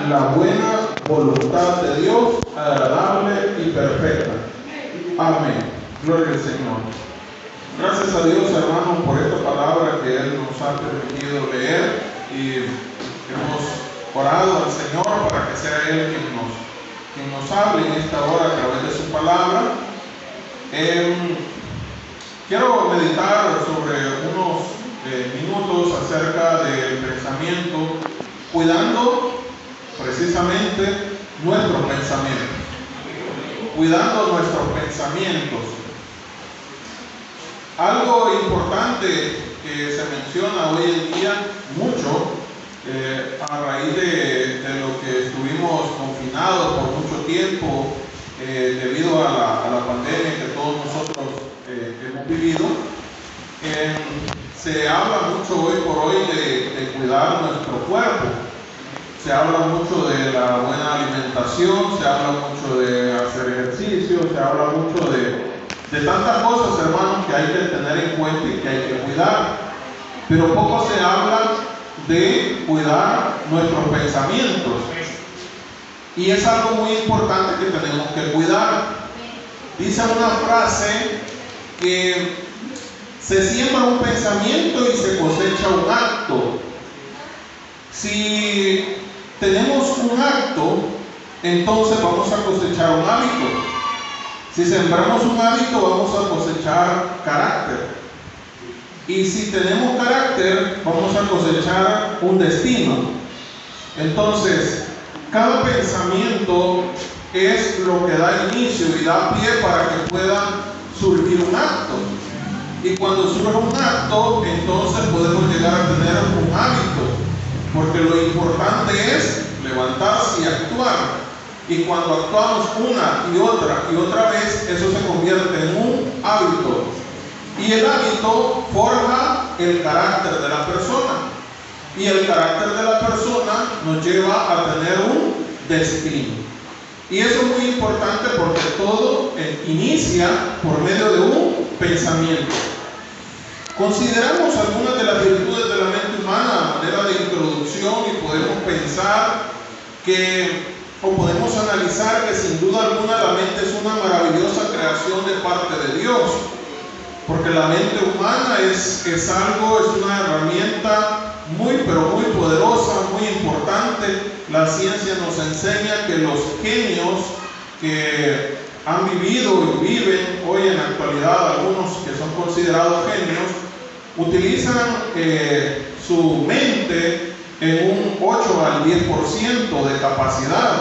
la buena voluntad de Dios, agradable y perfecta. Amén. Gloria al Señor. Gracias a Dios, hermanos, por esta palabra que Él nos ha permitido leer, y hemos orado al Señor para que sea Él quien nos hable en esta hora a través de su palabra. Quiero meditar sobre unos minutos acerca del pensamiento, cuidando precisamente nuestros pensamientos. Cuidando nuestros pensamientos. Algo importante que se menciona hoy en día mucho, a raíz de lo que estuvimos confinados por mucho tiempo, debido a la pandemia que todos nosotros hemos vivido, se habla mucho hoy por hoy de cuidar nuestro cuerpo. Se habla mucho de la buena alimentación, se habla mucho de hacer ejercicio, se habla mucho de tantas cosas, hermanos, que hay que tener en cuenta y que hay que cuidar. Pero poco se habla de cuidar nuestros pensamientos. Y es algo muy importante que tenemos que cuidar. Dice una frase que se siembra un pensamiento y se cosecha un acto. Si tenemos un acto, entonces vamos a cosechar un hábito. Si sembramos un hábito, vamos a cosechar carácter. Y si tenemos carácter, vamos a cosechar un destino. Entonces, cada pensamiento es lo que da inicio y da pie para que pueda surgir un acto. Y cuando surge un acto, entonces podemos llegar a tener un hábito. Porque lo importante es levantarse y actuar. Y cuando actuamos una y otra vez, eso se convierte en un hábito. Y el hábito forja el carácter de la persona. Y el carácter de la persona nos lleva a tener un destino. Y eso es muy importante porque todo inicia por medio de un pensamiento. Consideramos algunas de las virtudes de la mente humana a manera de introducción y podemos pensar o podemos analizar que sin duda alguna la mente es una maravillosa creación de parte de Dios, porque la mente humana es una herramienta muy pero muy poderosa, muy importante. La ciencia nos enseña que los genios que han vivido y viven hoy en la actualidad, algunos que son considerados genios, utilizan su mente en un 8 al 10% de capacidad,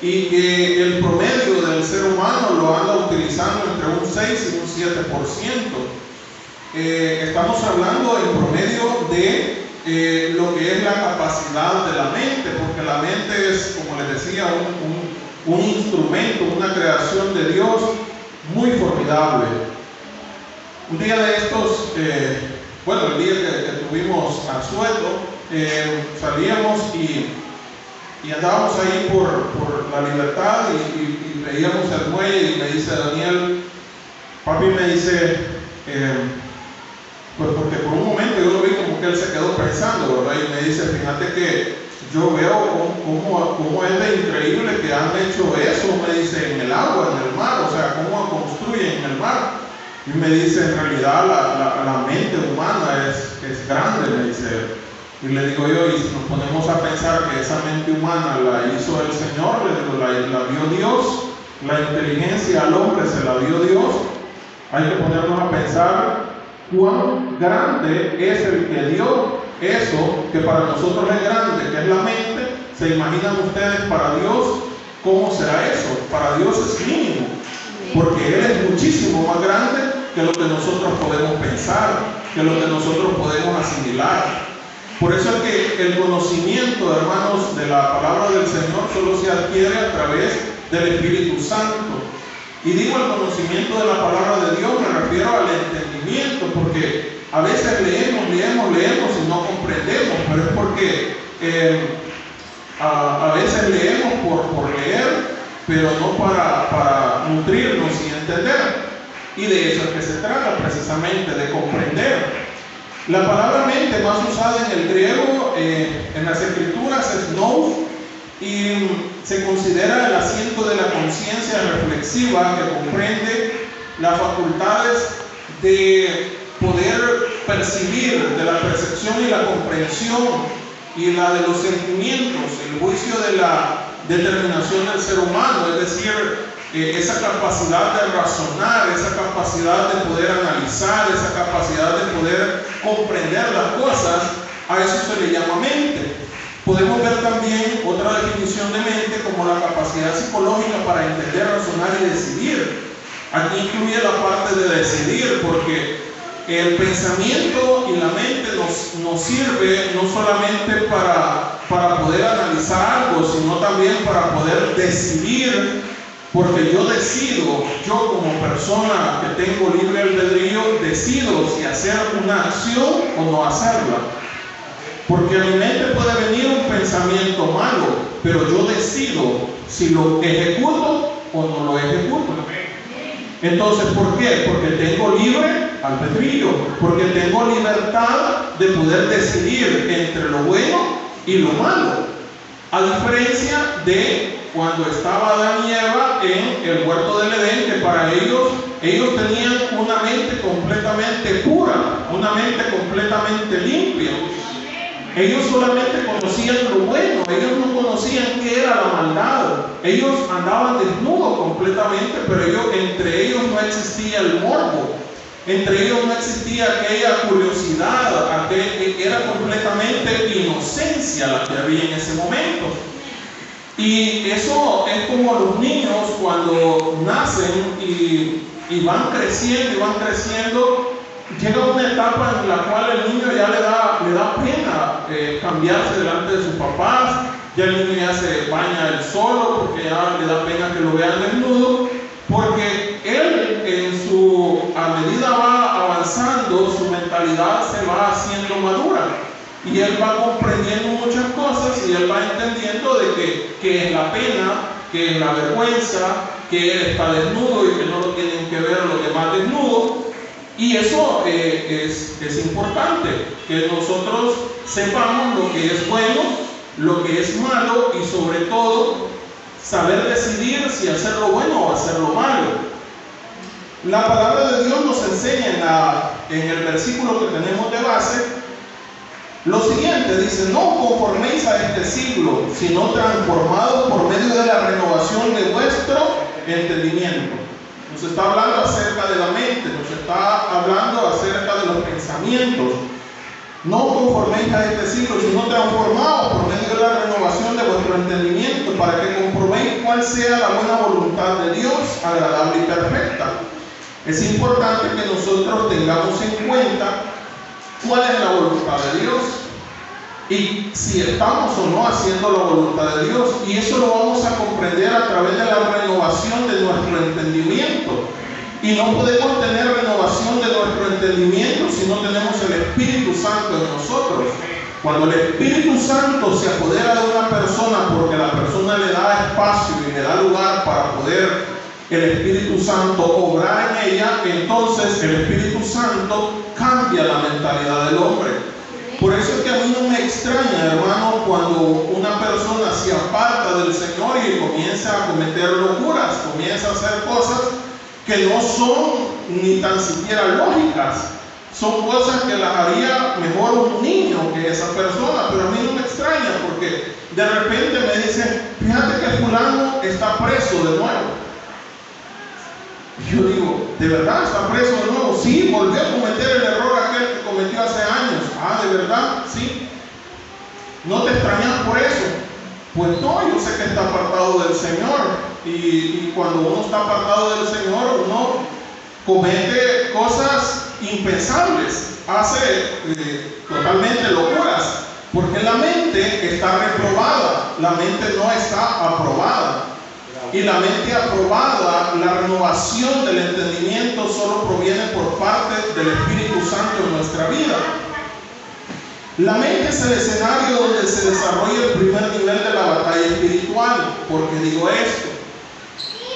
y que el promedio del ser humano lo anda utilizando entre un 6 y un 7%. Estamos hablando en promedio de lo que es la capacidad de la mente, porque la mente es, como les decía, un instrumento, una creación de Dios muy formidable. Un día de estos, el día que tuvimos asueto, salíamos y andábamos ahí por la Libertad y veíamos el muelle, y me dice Daniel, papi, me dice, pues porque por un momento yo lo vi como que él se quedó pensando, ¿verdad? Y me dice, fíjate que yo veo cómo es de increíble que han hecho eso, me dice, en el agua, en el mar, o sea, cómo construyen en el mar. Y me dice, en realidad la mente humana es grande, me dice. Y le digo yo, y si nos ponemos a pensar que esa mente humana la hizo el Señor, le digo, la dio Dios, la inteligencia al hombre se la dio Dios, hay que ponernos a pensar cuán grande es el que dio eso, que para nosotros es grande, que es la mente. ¿Se imaginan ustedes para Dios cómo será eso? Para Dios es mínimo, porque Él es muchísimo más grande que lo que nosotros podemos pensar, que lo que nosotros podemos asimilar. Por eso es que el conocimiento, hermanos, de la palabra del Señor solo se adquiere a través del Espíritu Santo. Y digo el conocimiento de la palabra de Dios, me refiero al entendimiento, porque a veces leemos y no comprendemos, pero es porque a veces leemos por leer, pero no para nutrirnos y entender. Y de eso es que se trata, precisamente, de comprender. La palabra mente más usada en el griego, en las escrituras, es nous, y se considera el asiento de la conciencia reflexiva que comprende las facultades de poder percibir, de la percepción y la comprensión y la de los sentimientos, el juicio de la determinación del ser humano, es decir, esa capacidad de razonar, esa capacidad de poder analizar, esa capacidad de poder comprender las cosas, a eso se le llama mente. Podemos ver también otra definición de mente como la capacidad psicológica para entender, razonar y decidir. Aquí incluye la parte de decidir, porque el pensamiento y la mente nos sirve no solamente para poder analizar algo, sino también para poder decidir, porque yo decido, yo como persona que tengo libre albedrío, decido si hacer una acción o no hacerla. Porque a mi mente puede venir un pensamiento malo, pero yo decido si lo ejecuto o no lo ejecuto. Entonces, ¿por qué? Porque tengo libre albedrío, porque tengo libertad de poder decidir entre lo bueno y lo malo. A diferencia de cuando estaba Adán y Eva en el huerto del Edén, que para ellos tenían una mente completamente pura, una mente completamente limpia. Ellos solamente conocían lo bueno, ellos no conocían qué era la maldad. Ellos andaban desnudos completamente, pero entre ellos no existía el morbo, entre ellos no existía aquella curiosidad, era completamente inocencia la que había en ese momento. Y eso es como los niños cuando nacen y van creciendo, llega una etapa en la cual el niño ya le da pena cambiarse delante de sus papás, ya el niño ya se baña él solo porque ya le da pena que lo vean desnudo, porque él a medida va avanzando, su mentalidad se va haciendo madura y él va comprendiendo muchas cosas y él va entendiendo de que es la pena, que es la vergüenza, que él está desnudo y que no lo tienen que ver los demás desnudos. Y eso es importante, que nosotros sepamos lo que es bueno, lo que es malo y sobre todo saber decidir si hacer lo bueno o hacer lo malo. La palabra de Dios nos enseña en el versículo que tenemos de base lo siguiente, dice: no conforméis a este siglo, sino transformados por medio de la renovación de vuestro entendimiento. Nos está hablando acerca de la mente, nos está hablando acerca de los pensamientos. No conforméis a este siglo, sino transformados por medio de la renovación de vuestro entendimiento, para que comprobéis cuál sea la buena voluntad de Dios, agradable y perfecta. Es importante que nosotros tengamos en cuenta cuál es la voluntad de Dios y si estamos o no haciendo la voluntad de Dios, y eso lo vamos a comprender a través de la renovación de nuestro entendimiento. Y no podemos tener renovación de nuestro entendimiento si no tenemos el Espíritu Santo en nosotros. Cuando el Espíritu Santo se apodera de una persona, porque la persona le da espacio y le da lugar para poder el Espíritu Santo obrar en ella, entonces el Espíritu Santo cambia la mentalidad del hombre. Por eso es que a mí no me extraña, hermano, cuando una persona se aparta del Señor y comienza a cometer locuras, comienza a hacer cosas que no son ni tan siquiera lógicas. Son cosas que las haría mejor un niño que esa persona, pero a mí no me extraña, porque de repente me dicen: fíjate que fulano está preso de nuevo. Y yo digo: ¿de verdad está preso de nuevo? Sí, volvió a cometer el error aquel que cometió hace años. Ah, ¿de verdad? Sí. ¿No te extrañas por eso? Pues no, yo sé que está apartado del Señor. Y cuando uno está apartado del Señor, uno comete cosas impensables, hace totalmente locuras, porque la mente está reprobada, la mente no está aprobada. Y la mente aprobada, la renovación del entendimiento solo proviene por parte del Espíritu Santo en nuestra vida. La mente es el escenario donde se desarrolla el primer nivel de la batalla espiritual. ¿Por qué digo esto?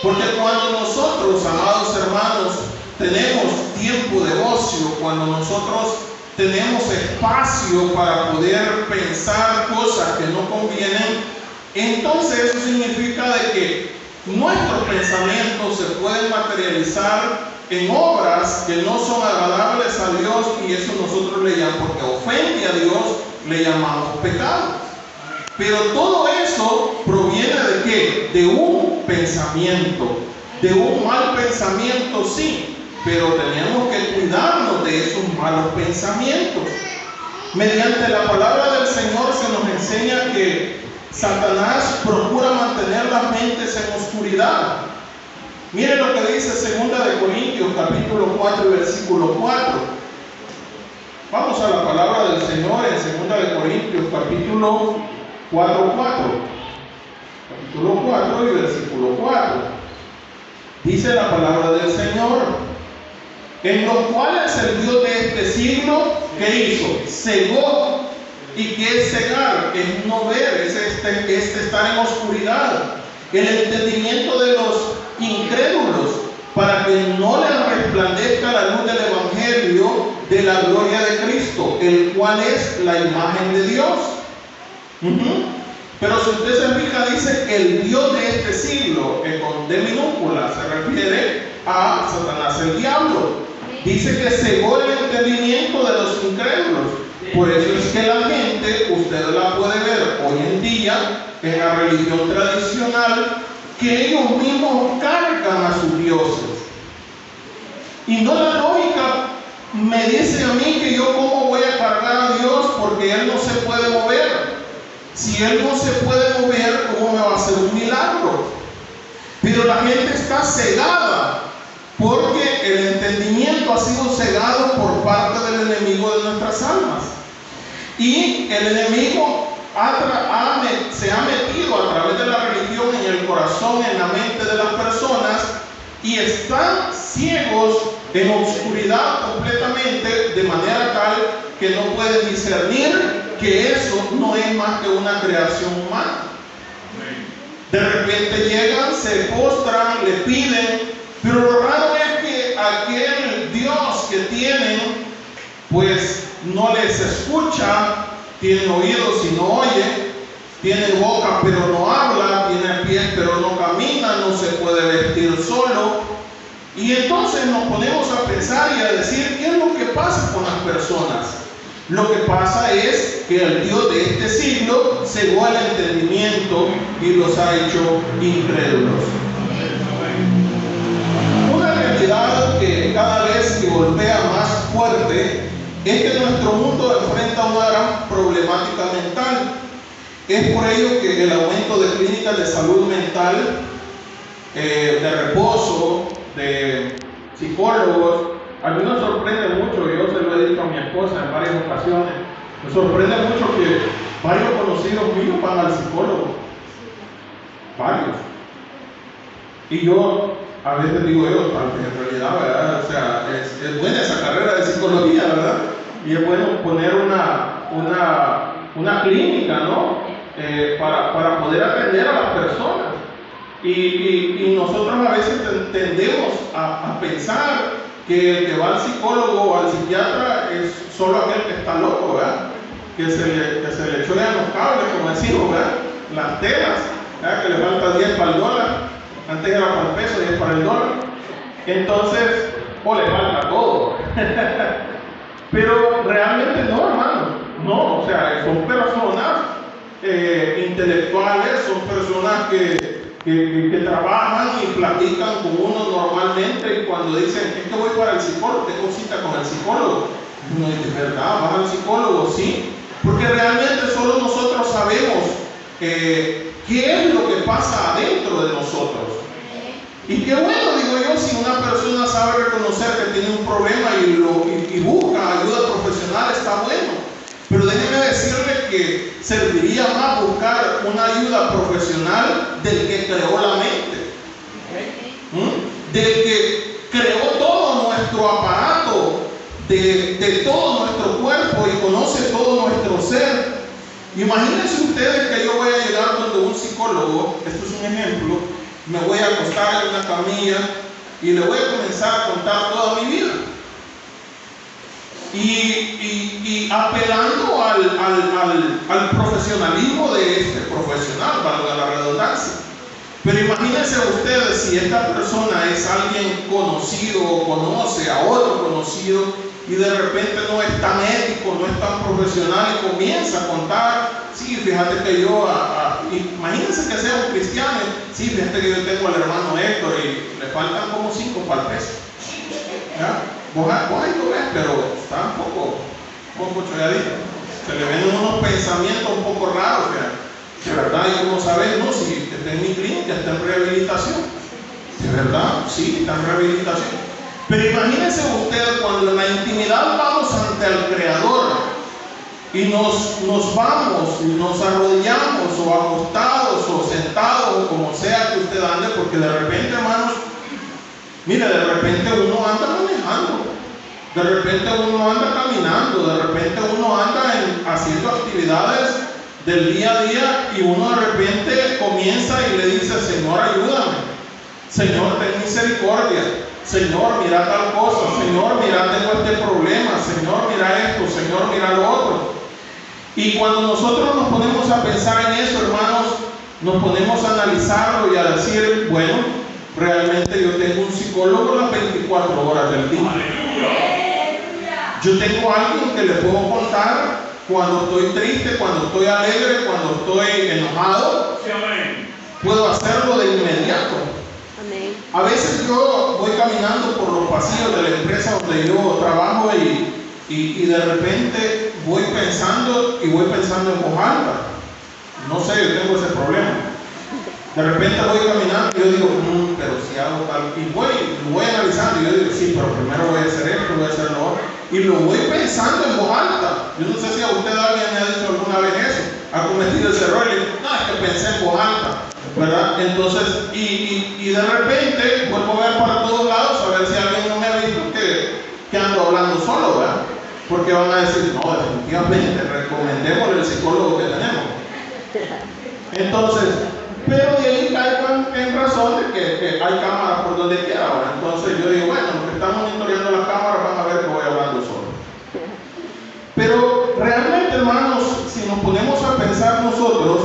Porque cuando nosotros, amados hermanos, tenemos tiempo de ocio, cuando nosotros tenemos espacio para poder pensar cosas que no convienen, Entonces eso significa de que nuestros pensamientos se pueden materializar en obras que no son agradables a Dios, y eso nosotros le llamamos, porque ofende a Dios, le llamamos pecado. Pero todo eso proviene de ¿qué? De un pensamiento, de un mal pensamiento, sí, pero tenemos que cuidarnos de esos malos pensamientos. Mediante la palabra del Señor se nos enseña que Satanás procura mantener las mentes en oscuridad. Miren lo que dice 2 Corintios capítulo 4 y versículo 4. Vamos a la palabra del Señor en 2 Corintios capítulo 4, capítulo 4 y versículo 4. Dice la palabra del Señor: en los cuales el Dios de este siglo, ¿qué hizo? Cegó. ¿Y qué es cegar? Es no ver, es estar en oscuridad. El entendimiento de los incrédulos, para que no les resplandezca la luz del Evangelio de la gloria de Cristo, el cual es la imagen de Dios. Pero si usted se fija, dice el Dios de este siglo, que con D minúscula se refiere a Satanás, el diablo. Dice que cegó el entendimiento de los incrédulos. Por eso es que la gente, usted la puede ver hoy en día en la religión tradicional, que ellos mismos cargan a sus dioses. Y no, la lógica me dice a mí que yo cómo voy a cargar a Dios, porque Él no se puede mover. Si Él no se puede mover, ¿cómo me va a hacer un milagro? Pero la gente está cegada, porque el entendimiento ha sido cegado por parte del enemigo de nuestras almas. Y el enemigo se ha metido a través de la religión en el corazón, en la mente de las personas, y están ciegos en oscuridad completamente, de manera tal que no pueden discernir que eso no es más que una creación humana. De repente llegan, se postran, le piden, pero lo raro es que aquel Dios que tienen, pues no les escucha. Tiene oídos y no oye, tiene boca pero no habla, tiene pies pero no camina, no se puede vestir solo. Y entonces nos ponemos a pensar y a decir, ¿qué es lo que pasa con las personas? Lo que pasa es que el Dios de este siglo cegó el entendimiento y los ha hecho incrédulos. Una realidad que cada vez que golpea más fuerte es que nuestro mundo enfrenta una gran problemática mental. Es por ello que el aumento de clínicas de salud mental, de reposo, de psicólogos, a mí me sorprende mucho, yo se lo he dicho a mi esposa en varias ocasiones, me sorprende mucho que varios conocidos míos van al psicólogo, varios. Y yo a veces digo yo, en realidad, ¿verdad? O sea, es buena esa carrera de psicología, ¿verdad? Y es bueno poner una clínica, ¿no? Para poder atender a las personas. Y nosotros a veces tendemos a pensar que el que va al psicólogo o al psiquiatra es solo aquel que está loco, ¿verdad? Que se le chorean los cables, como decimos, ¿verdad? Las telas, ¿verdad? Que le falta 10 para el dólar. Antes era para el peso, 10 para el dólar. Entonces, o le falta todo. Pero realmente no, hermano. No, o sea, son personas intelectuales, son personas que trabajan y platican con uno normalmente, y cuando dicen, es que voy para el psicólogo, tengo cita con el psicólogo. Uno dice, ¿verdad? ¿Vas al psicólogo? Sí. Porque realmente solo nosotros sabemos qué es lo que pasa adentro de nosotros. Y qué bueno, digo yo, si una persona sabe reconocer que tiene un problema y busca ayuda profesional, está bueno. Pero déjeme decirle que serviría más buscar una ayuda profesional del que creó la mente, del que creó todo nuestro aparato, de todo nuestro cuerpo y conoce todo nuestro ser. Imagínense ustedes que yo voy a llegar donde un psicólogo, esto es un ejemplo, me voy a acostar en una camilla y le voy a comenzar a contar toda mi vida. y apelando al profesionalismo de este profesional, valga la redundancia. Pero imagínense ustedes si esta persona es alguien conocido o conoce a otro conocido y de repente no es tan ético, no es tan profesional y comienza a contar, sí, fíjate que yo, imagínense que sea un cristiano, sí, fíjate que yo tengo al hermano Héctor y le faltan como 5 para el peso. ¿Ya? Vos ahí lo ves, pero está un poco cholladito. Se le ven unos pensamientos un poco raros, de verdad, y como sabes, no, si está en mi clínica, está en rehabilitación. De verdad, sí, está en rehabilitación. Pero imagínense ustedes cuando en la intimidad vamos ante el Creador y nos vamos y nos arrodillamos o acostados o sentados o como sea que usted ande, porque de repente, hermanos, mire, de repente uno anda manejando, de repente uno anda caminando, de repente uno anda haciendo actividades del día a día y uno de repente comienza y le dice, Señor, ayúdame, Señor, ten misericordia, Señor, mira tal cosa, Señor, mira, tengo este problema, Señor, mira esto, Señor, mira lo otro. Y cuando nosotros nos ponemos a pensar en eso, hermanos, nos ponemos a analizarlo y a decir, bueno, realmente yo tengo un psicólogo las 24 horas del día. Yo tengo a alguien que le puedo contar cuando estoy triste, cuando estoy alegre, cuando estoy enojado. Puedo hacerlo de inmediato. A veces yo voy caminando por los pasillos de la empresa donde yo trabajo y de repente voy pensando en voz alta. No sé, yo tengo ese problema. De repente voy caminando y yo digo, pero si hago tal, y lo voy analizando y yo digo, sí, pero primero voy a hacer esto, voy a hacer lo otro, y lo voy pensando en voz alta. Yo no sé si a usted alguien me ha dicho alguna vez eso, ha cometido ese error y dice, no, es que pensé en voz alta, ¿verdad? Entonces, y de repente vuelvo a ver para todos lados a ver si alguien no me ha visto que ando hablando solo, ¿verdad? Porque van a decir, no, definitivamente, recomendémosle el psicólogo que tenemos. Entonces, pero de ahí caigo en razón de que hay cámaras por donde quiera ahora. Entonces yo digo, bueno, los que están monitoreando las cámaras van a ver que voy hablando solo. Pero realmente, hermanos, si nos ponemos a pensar nosotros,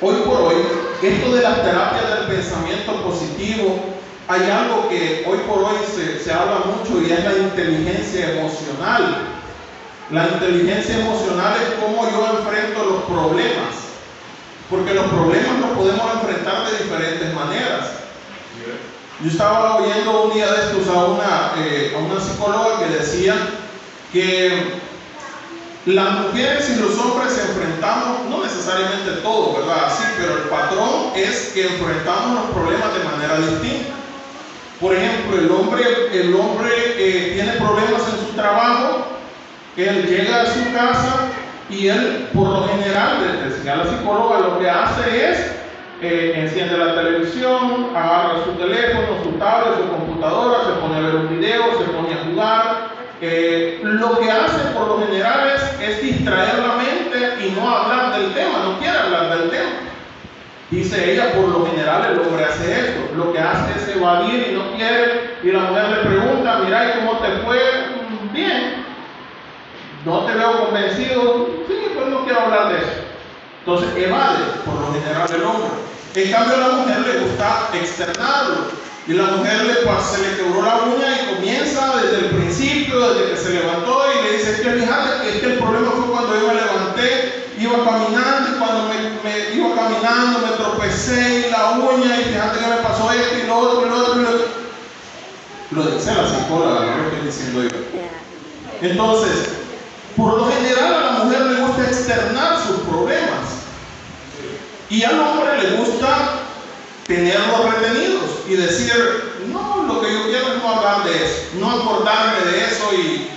hoy por hoy, esto de las terapias del pensamiento positivo, hay algo que hoy por hoy se habla mucho y es la inteligencia emocional. La inteligencia emocional es cómo yo enfrento los problemas. Porque los problemas los podemos enfrentar de diferentes maneras. Yo estaba oyendo un día de estos a una psicóloga que decía que las mujeres y los hombres enfrentamos, no necesariamente todo, ¿verdad? Sí, pero el patrón es que enfrentamos los problemas de manera distinta. Por ejemplo, el hombre tiene problemas en su trabajo, él llega a su casa y él, por lo general, decía la psicóloga, lo que hace es enciende la televisión, agarra su teléfono, su tablet, su computadora, se pone a ver un video, se pone a jugar. Lo que hace por lo general es distraer la mente y no hablar del tema, no quiere hablar del tema. Dice ella, por lo general el hombre hace esto, lo que hace es evadir y no quiere, y la mujer le pregunta, mira, ¿y cómo te fue? Bien. No te veo convencido, sí, pues no quiero hablar de eso. Entonces evade, por lo general, el hombre. En cambio a la mujer le gusta externarlo. Y la mujer se le quebró la uña y comienza desde el principio, desde que se levantó y le dice, fíjate que el problema fue cuando yo me levanté, iba caminando y cuando me iba caminando me tropecé y la uña y fíjate que me pasó esto y lo otro y lo otro y lo otro. Lo dice la psicóloga, no lo estoy diciendo yo. Entonces, por lo general a la mujer le gusta externar sus problemas y al hombre le gusta tenerlos retenidos y decir, no, lo que yo quiero es no hablar de eso, no acordarme de eso y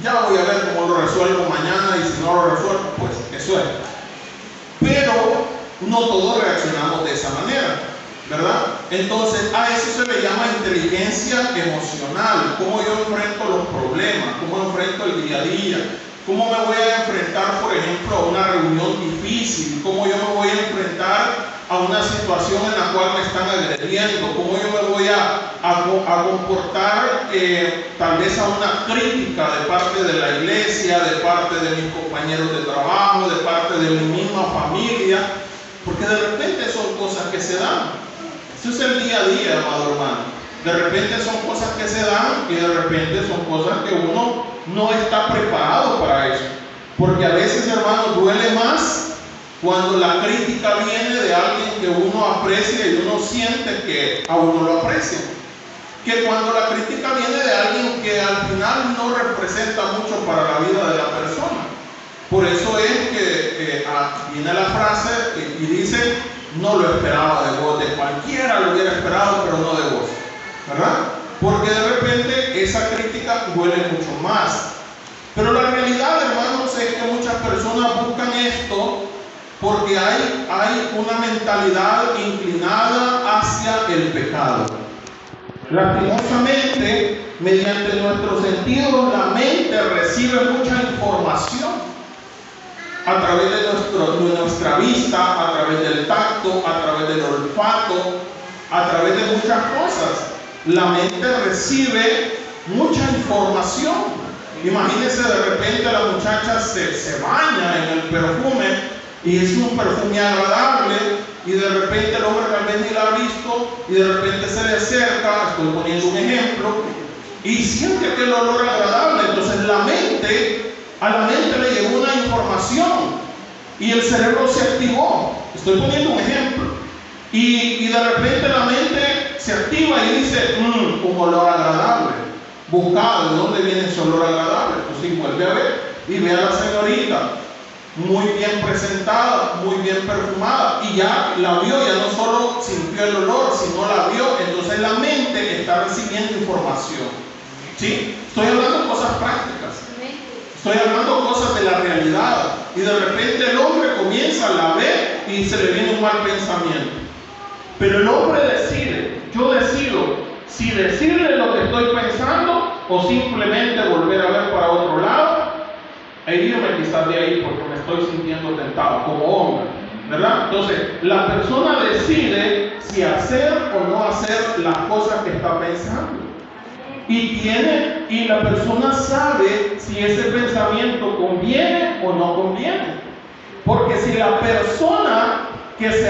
ya voy a ver cómo lo resuelvo mañana y si no lo resuelvo, pues eso es. Pero no todos reaccionamos de esa manera, ¿verdad? Entonces a eso se le llama inteligencia emocional, cómo yo enfrento los problemas, cómo enfrento el día a día. ¿Cómo me voy a enfrentar, por ejemplo, a una reunión difícil? ¿Cómo yo me voy a enfrentar a una situación en la cual me están agrediendo, cómo yo me voy a comportar tal vez a una crítica de parte de la iglesia, de parte de mis compañeros de trabajo, de parte de mi misma familia, porque de repente son cosas que se dan. Eso es el día a día, amado hermano. De repente son cosas que se dan y de repente son cosas que uno no está preparado para eso. Porque a veces, hermano, duele más cuando la crítica viene de alguien que uno aprecia y uno siente que a uno lo aprecia, que cuando la crítica viene de alguien que al final no representa mucho para la vida de la persona. Por eso es que viene la frase y dice: no lo esperaba de vos, de cualquiera lo hubiera esperado, pero no de vos, ¿verdad? Porque de repente esa crítica duele mucho más. Pero la realidad, hermanos, es que muchas personas buscan esto porque hay una mentalidad inclinada hacia el pecado. Lastimosamente, mediante nuestros sentidos, la mente recibe mucha información a través de nuestra vista, a través del tacto, a través del olfato, a través de muchas cosas. La mente recibe mucha información. Imagínense, de repente la muchacha se baña en el perfume y es un perfume agradable, y de repente el hombre tal vez ni la ha visto y de repente se le acerca, estoy poniendo un ejemplo, y siente que el olor es agradable. Entonces a la mente le llegó una información y el cerebro se activó. Estoy poniendo un ejemplo. Y de repente la mente se activa y dice: un olor agradable. Busca de dónde viene ese olor agradable. Entonces vuelve a ver y ve a la señorita muy bien presentada, muy bien perfumada, y ya la vio, ya no solo sintió el olor, sino la vio. Entonces la mente está recibiendo información. ¿Sí? Estoy hablando de cosas prácticas. Estoy hablando cosas de la realidad. Y de repente el hombre comienza, la ve y se le viene un mal pensamiento. Pero el hombre decide, yo decido si decirle lo que estoy pensando o simplemente volver a ver para otro lado e irme quizás de ahí porque me estoy sintiendo tentado como hombre, ¿verdad? Entonces, la persona decide si hacer o no hacer las cosas que está pensando. Y la persona sabe si ese pensamiento conviene o no conviene. Porque si la persona que se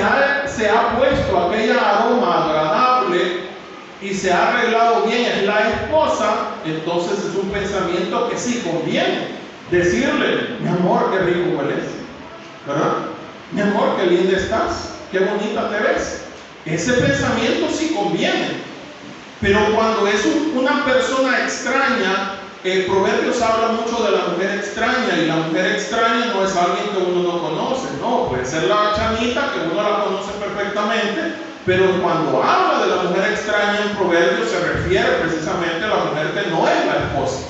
ha puesto aquella aroma agradable y se ha arreglado bien es la esposa, entonces es un pensamiento que sí conviene. Decirle: mi amor, qué rico hueles, ¿verdad? Mi amor, qué linda estás, qué bonita te ves. Ese pensamiento sí conviene. Pero cuando es una persona extraña, Proverbios habla mucho de la mujer extraña, y la mujer extraña no es alguien que uno no conoce, no, puede ser la chanita que uno la conoce perfectamente, pero cuando habla de la mujer extraña en Proverbios se refiere precisamente a la mujer que no es la esposa.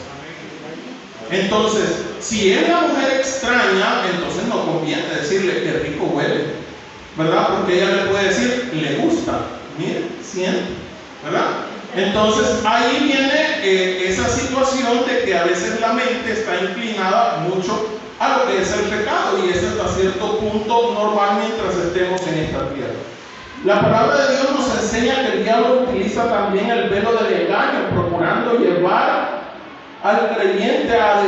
Entonces, si es la mujer extraña, entonces no conviene decirle: qué rico huele, ¿verdad? Porque ella le puede decir: le gusta, mire, siente, ¿verdad? Entonces ahí viene esa situación de que a veces la mente está inclinada mucho a lo que es el pecado, y eso hasta cierto punto normal mientras estemos en esta tierra. La palabra de Dios nos enseña que el diablo utiliza también el velo del engaño, procurando llevar al creyente a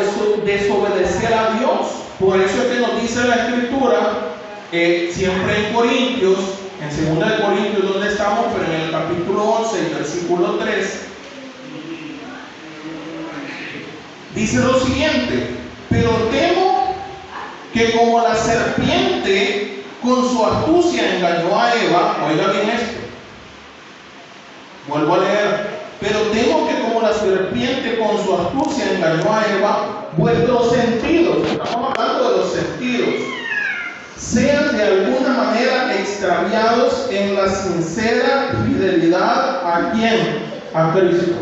desobedecer a Dios. Por eso es que nos dice la Escritura, siempre en Corintios, en 2 de Corintios donde estamos, pero en el capítulo 11 y versículo 3, dice lo siguiente: pero temo que como la serpiente con su astucia engañó a Eva. Oiga bien esto, vuelvo a leer: pero temo que como la serpiente con su astucia engañó a Eva, vuestros sentidos, estamos hablando de los sentidos, sean de alguna manera extraviados en la sincera fidelidad ¿a quién? A Cristo.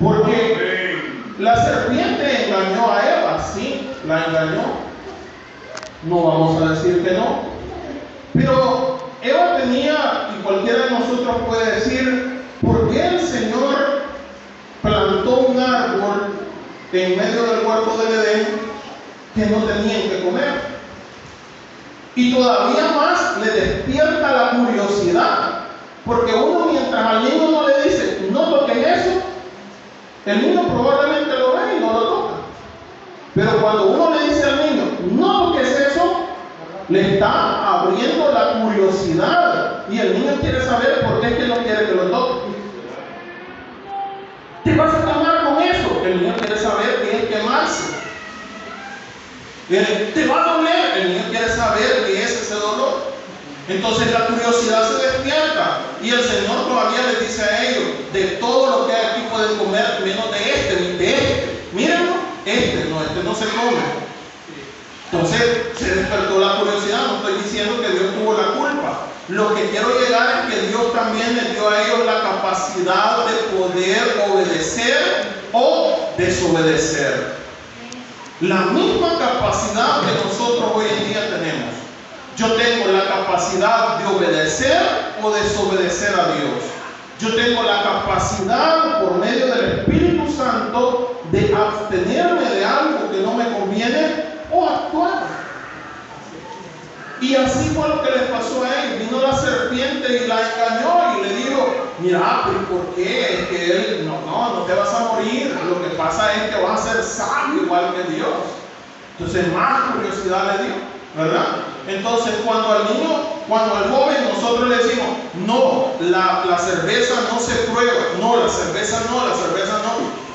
Porque la serpiente engañó a Eva, sí, la engañó. No vamos a decir que no. Pero Eva tenía, y cualquiera de nosotros puede decir: ¿por qué el Señor plantó un árbol en medio del huerto del Edén que no tenían que comer? Y todavía más le despierta la curiosidad, porque uno mientras al niño no le dice, no toques eso, el niño probablemente lo ve y no lo toca. Pero cuando uno le dice al niño, no toques eso, le está abriendo la curiosidad y el niño quiere saber por qué es que no quiere que lo toque. ¿Te vas a quemar con eso? El niño quiere saber qué es quemarse. ¿Te va a doler? El niño quiere saber qué es ese dolor. Entonces la curiosidad se despierta y el Señor todavía les dice a ellos, de todo lo que hay aquí pueden comer menos de este. Mírenlo, este no se come. Entonces se despertó la curiosidad. No estoy diciendo que Dios tuvo la culpa. Lo que quiero llegar es que Dios también les dio a ellos la capacidad de poder obedecer o desobedecer. La misma capacidad que nosotros hoy en día tenemos. Yo tengo la capacidad de obedecer o desobedecer a Dios. Yo tengo la capacidad por medio del Espíritu Santo de abstenerme de algo que no me conviene o actuar. Y así fue lo que les pasó a él. Vino la serpiente y la engañó y le dijo, mira, pero ¿por qué? Es que él, no te vas a morir. Lo que pasa es que vas a ser sabio igual que Dios. Entonces más curiosidad le dio, ¿verdad? Entonces cuando al joven nosotros le decimos, no, la cerveza no se prueba, la cerveza no.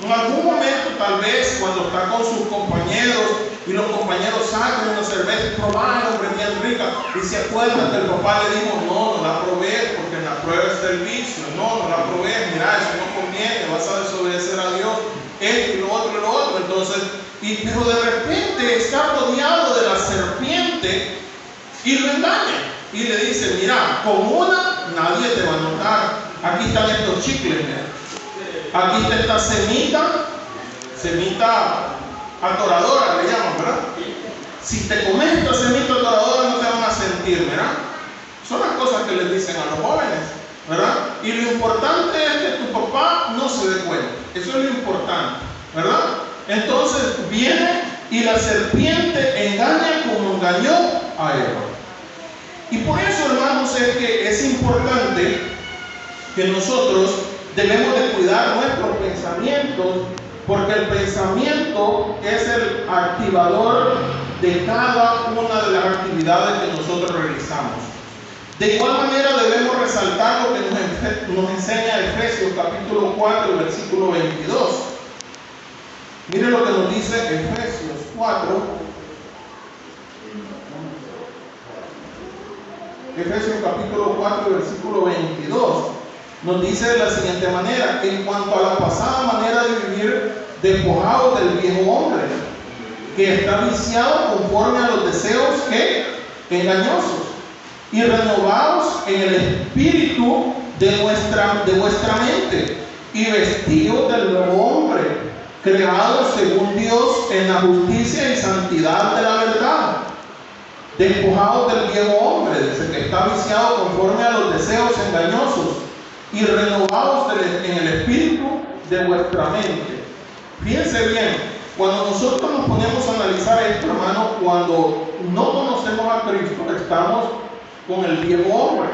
En algún momento tal vez cuando está con sus compañeros y los compañeros sacan una cerveza y proban, hombre, bien rica, y se acuerdan que el papá le dijo, no la probé porque en la prueba está el vicio, no la probé, mira, eso no conviene, vas a desobedecer a Dios, esto y lo otro. Entonces, pero de repente está rodeado de la serpiente y lo engaña y le dice, mira, con una nadie te va a notar, aquí están estos chicles, mira. Aquí está esta semita atoradora, le llaman, ¿verdad? Si te comes esta semita atoradora no te van a sentir, ¿verdad? Son las cosas que les dicen a los jóvenes, ¿verdad? Y lo importante es que tu papá no se dé cuenta. Eso es lo importante, ¿verdad? Entonces viene y la serpiente engaña como engañó a Eva. Y por eso, hermanos, es que es importante que nosotros debemos de cuidar nuestros pensamientos, porque el pensamiento es el activador de cada una de las actividades que nosotros realizamos. De igual manera debemos resaltar lo que nos enseña Efesios capítulo 4, versículo 22. Miren lo que nos dice Efesios 4. Efesios capítulo 4, versículo 22. Nos dice de la siguiente manera: en cuanto a la pasada manera de vivir, despojados del viejo hombre, que está viciado conforme a los deseos engañosos, y renovados en el espíritu de vuestra mente, y vestidos del nuevo hombre, creado según Dios en la justicia y santidad de la verdad. Despojados del viejo hombre, desde que está viciado conforme a los deseos engañosos, y renovados en el espíritu de vuestra mente. Fíjense bien, cuando nosotros nos ponemos a analizar esto, hermano, cuando no conocemos a Cristo, estamos con el viejo hombre.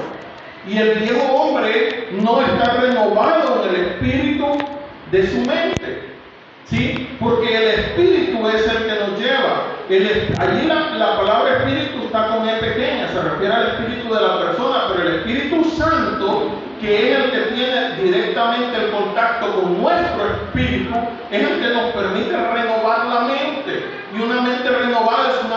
Y el viejo hombre no está renovado en el espíritu de su mente. ¿Sí? Porque el espíritu es el que nos lleva. Allí la palabra espíritu está con E pequeña, se refiere al espíritu de la persona, pero el Espíritu Santo, que es el que tiene directamente el contacto con nuestro espíritu, es el que nos permite renovar la mente. Y una mente renovada es una